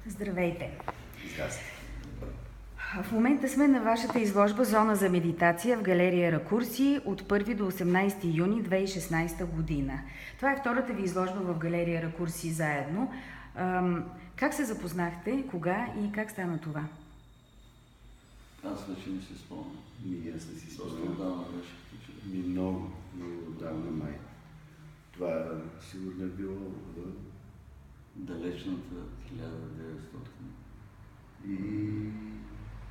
Здравейте! Здрасти! В момента сме на вашата изложба "Зона за медитация" в галерия Ракурси от 1 до 18 юни 2016 година. Това е втората ви изложба в галерия Ракурси заедно. Как се запознахте, кога и как стана това? Аз вече не се спомням. Аз не си спомням. Доста отдавна беше. Много отдавна май. Това сигурно е било в далечната 1900. И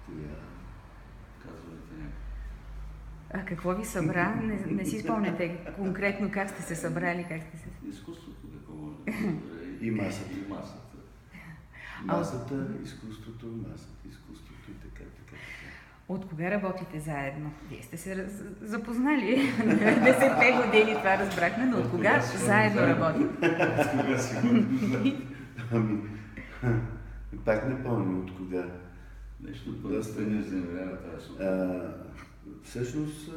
коя? Казвайте някак. А какво ви събра? Не си спомняте конкретно как сте се събрали, как сте се... Изкуството какво може да събере. И масата. И масата. Масата, изкуството и така. От кога работите заедно? Вие сте се запознали 10 години, това разбрахме, но от кога заедно работите? От кога си го Пак не помня от кога. Нещо просто не изневерява тази сутрин. Всъщност,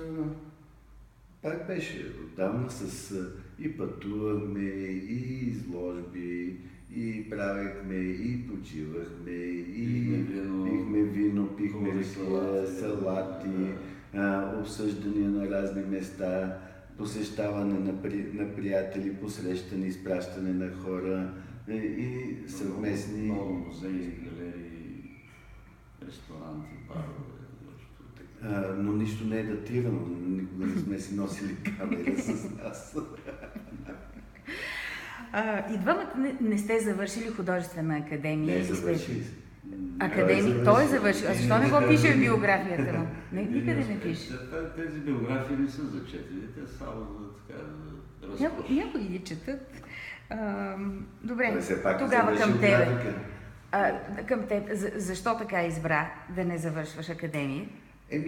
пак беше отдавна и пътувахме, и изложби, и правехме, и почивахме, и пихме вино, пихме салати, обсъждания на разни места, посещаване на приятели, посрещане, изпращане на хора и съвместни... Много музеи, галерии, ресторанти, барове. Но нищо не е датирано, никога не сме си носили камера с нас. И двамата не сте завършили художествена академия. Не завършили. Академик, той е завършил. А защо не го пише в биографията му? Никъде не пише. Тези биографии не са зачетени, те само за така да разкош. Някои ги четат. Добре, пак тогава към тебе. Към теб. Защо така избра да не завършваш академия?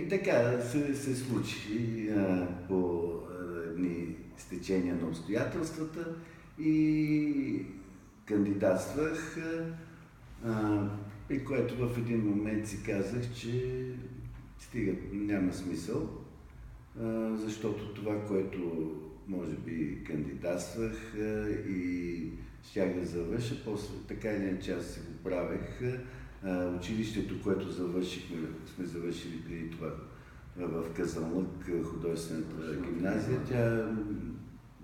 Така се случи по едни стечения на обстоятелствата и кандидатствах, при което в един момент си казах, че стига, няма смисъл, защото това, което може би кандидатствах и щях да завърша, после така или иначе аз си го правех. Училището, което сме завършили преди това в Казанлък, художествената гимназия, тя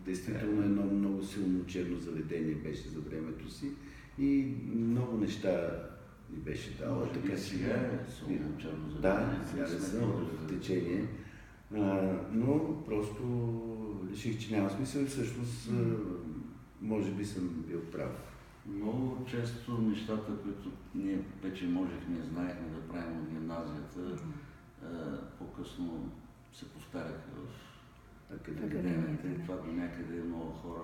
действително едно много силно учебно заведение беше за времето си и много неща ни беше дала. Така сега е силно учебно заведение. Да, сега не съм в течение, но просто реших, че няма смисъл и всъщност може би съм бил прав. Много често нещата, които ние вече можехме и знаехме да правим в гимназията, по-късно се повтаряха в академията и това до някъде много хора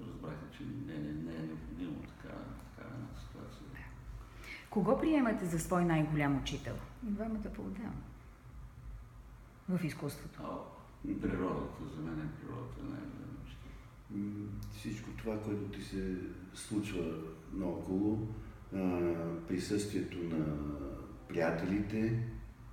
разбраха, че не е необходимо така една ситуация. Кого приемате за свой най-голям учител? Двамата по-отделно. В изкуството. Природата, за мен е природата най-голям учител. Всичко това, което ти се случва наоколо, присъствието на приятелите,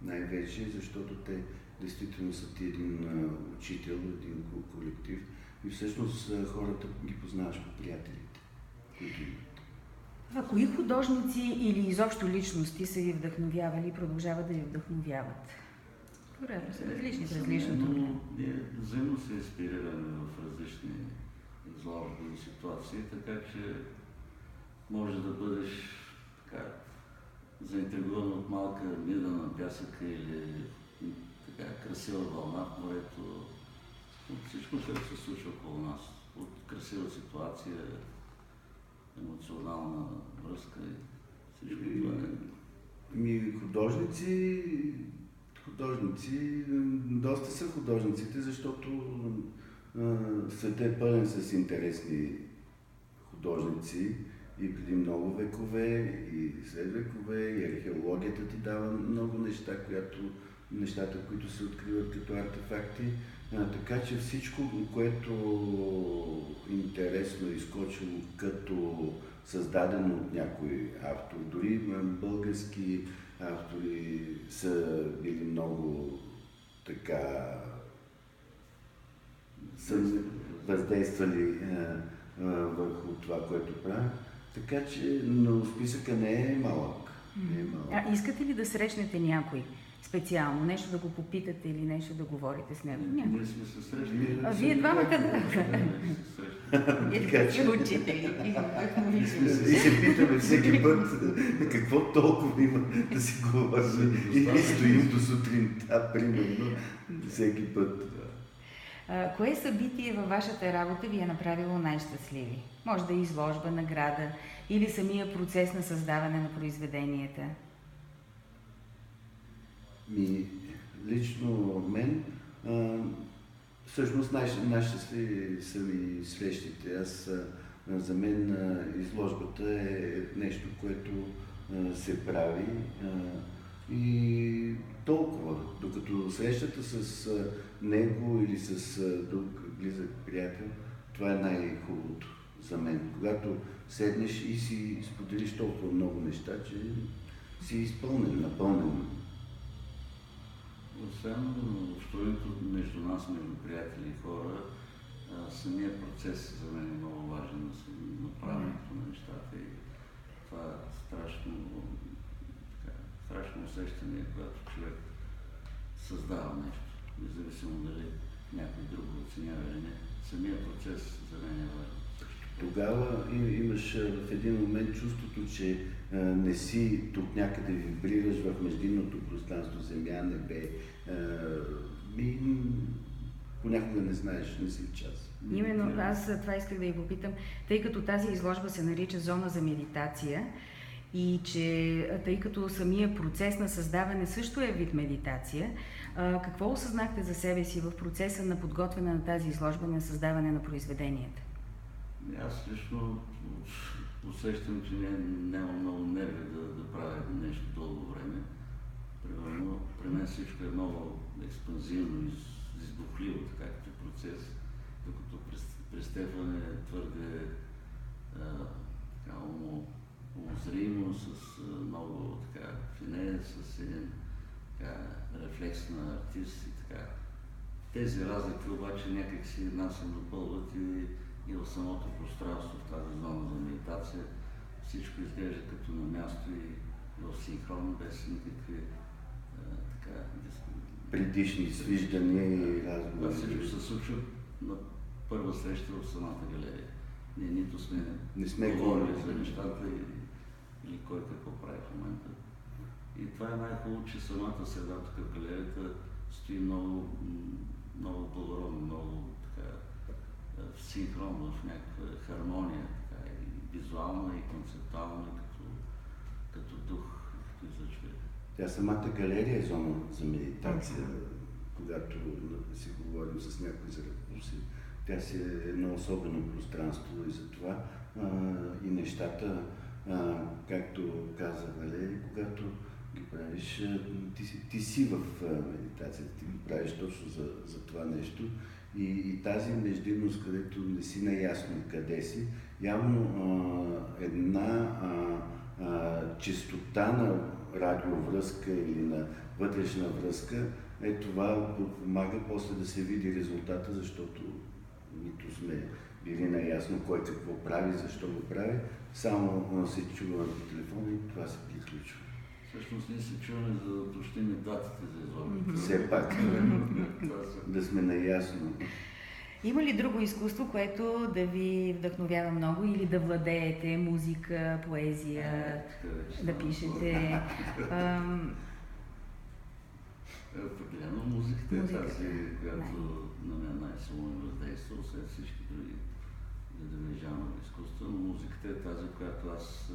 най-вече, защото те действително са ти един учител, един колектив и всъщност хората ги познаваш по приятелите, които имат. А кои художници или изобщо личности са ви вдъхновявали и продължават да ви вдъхновяват? Вероятно са различни в различното. Ние взаимно се инспирираме в различни изложби и ситуации, така че може да бъдеш така заинтригуван от малка мида на пясъка или така красива вълна в морето, от всичко, което се случва около нас, от красива ситуация, емоционална връзка и всичко това е. Художници, доста са художниците, защото светът е пълен с интересни художници и преди много векове, и след векове, и археологията ти дава много нещата, които се откриват като артефакти. Така че всичко, което интересно е изкочило като създадено от някой автор, дори български автори са били много така, са въздействали върху това, което правя. Така че, но списъка не е малък. Не е малък. Искате ли да срещнете някой специално? Нещо да го попитате или нещо да говорите с него? Някой. Ние сме се срещали. Вие двамата да. Така че... Учители. И се питаме всеки път какво толкова има да си говорим. И стоим до сутринта, примерно, всеки път. Кое събитие във вашата работа ви е направило най-щастливи? Може да е изложба, награда или самия процес на създаване на произведенията? Лично мен, всъщност най-щастливи са ми срещите. За мен изложбата е нещо, което се прави и толкова. Докато срещата с него или с друг близък приятел, това е най-хубавото за мен. Когато седнеш и си споделиш толкова много неща, че си изпълнен, напълнен. Освен общуването между нас, между приятели и хора, самия процес за мен е много важен на направянето на нещата и това е страшно усещане, когато човек създава нещо, независимо дали някой друг го оценява или не. Самия процес за мен е важен. Тогава имаш в един момент чувството, че не си тук някъде вибрираш в междинното пространство, земя, небе. Понякога не знаеш, не си част. Именно аз това исках да ви попитам, тъй като тази изложба се нарича зона за медитация и че тъй като самия процес на създаване също е вид медитация, какво осъзнахте за себе си в процеса на подготвяне на тази изложба, на създаване на произведенията? Аз лично усещам, че няма много нерви да правя нещо дълго време. Примерно, при мен всичко е много експанзивно и издухливо, така като процес, докато при Стефан е твърде умозримо, с много фине, с един рефлекс на артист и така. Тези разлики обаче някак си нас се допълват и в самото пространство, в тази зона за медитация, всичко изглежда като на място и в синхрон, без никакви предишни свиждания и разговори. Това всичко се случва на първа среща в самата галерия. Ние нито сме говорили за нещата или кой какво прави в момента. И това е най-хубаво, че самата среда тук в галерията стои много благородно, много в синхрон, в някаква хармония, и визуална, и концептуална, като дух, като излъчване. Тя самата галерия е зона за медитация, когато си говорим с някой за ракурси. Тя си е едно особено пространство и затова и нещата, както каза Валери, когато ги правиш, ти си в медитацията, ти ги правиш точно за това нещо. И тази междинност, където не си наясно къде си, явно една чистота на радиовръзка или на вътрешна връзка, това помага после да се види резултата, защото нито сме били наясно кой какво прави, защо го прави, само се чува по телефона и това се приключва. Всъщност ние се чуваме за да уточним датите за изложбата. Все пак, да сме наясно. Има ли друго изкуство, което да ви вдъхновява много или да владеете? Музика, поезия, да пишете? Определено музиката е тази, която на мен най-силно е въздейства, след всички други жанрове изкуства, но музиката е тази, която аз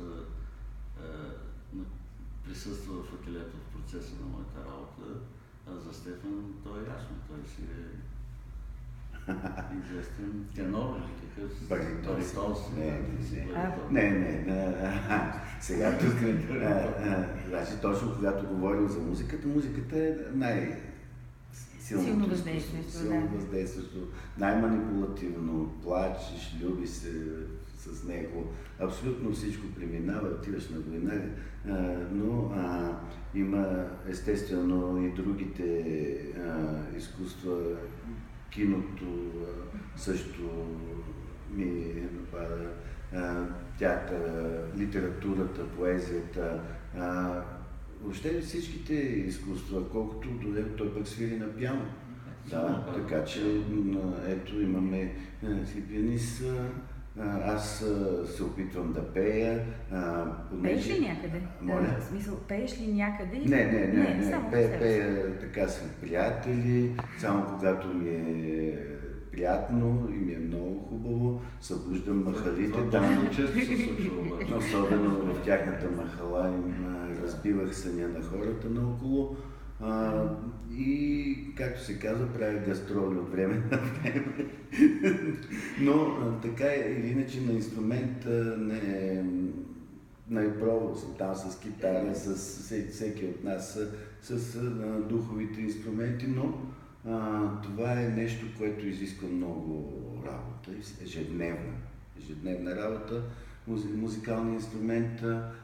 присъства в ателието в процеса на моята работа, а за Стефан то е ясно, той си е известен тенор или такъв баритон си. Не. Сега тук, значи точно когато говорим за музиката е силно въздействащо, най-манипулативно, плачеш, люби се с него, абсолютно всичко преминава, отиваш на война, но има естествено и другите изкуства, киното също ми напада. театъра, литературата, поезията, въобще всичките изкуства, колкото до той пък свири на пиано. Да, така че ето имаме си пианист, аз се опитвам да пея. Пееш ли някъде? Моля? В смисъл, пееш ли някъде? Не. Само Пея така с приятели, само когато ми е приятно и ми е много хубаво, събуждам махалите там. Често се случва обаче. Особено в тяхната махала им разбивах съня на хората наоколо. И, както се казва, правя гастроли от време на време. Но така или иначе на инструмент не пробвал съм там с китара, с всеки от нас, с духовите инструменти, но това е нещо, което изисква много работа, ежедневна работа, музикалния инструмент,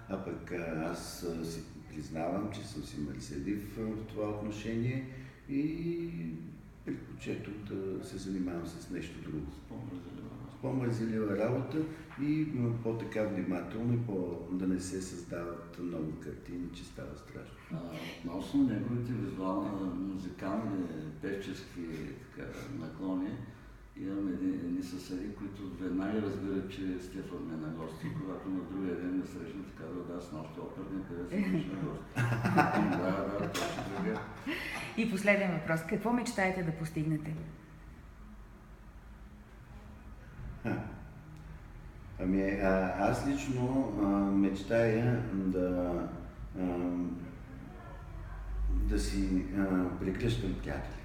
а пък аз си признавам, че съм си мързелив в това отношение и предпочитам да се занимавам с нещо друго. С по-мързелива работа и по-така внимателно и да не се създават много картини, че става страшно. Относно неговите визуални, музикални, певчески наклони, имам едни съседи, които веднага разбират, че Стефан ме на гости, когато на другия ден ме срещнат и казват, да, с нощи оперния певец на гости. Да, точно така. И последен въпрос. Какво мечтаете да постигнете? Аз лично мечтая да си прегръщам приятелите.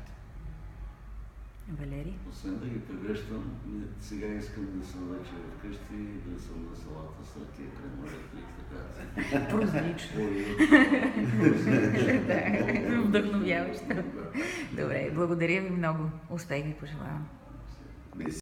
Валери? Освен да ги прегръщам, сега искам да съм вече вкъщи и да съм на салата с ръки, кремолето и така. Прозрачно. Вдъхновяващо. Добре, благодаря ви много. Успех ви пожелавам.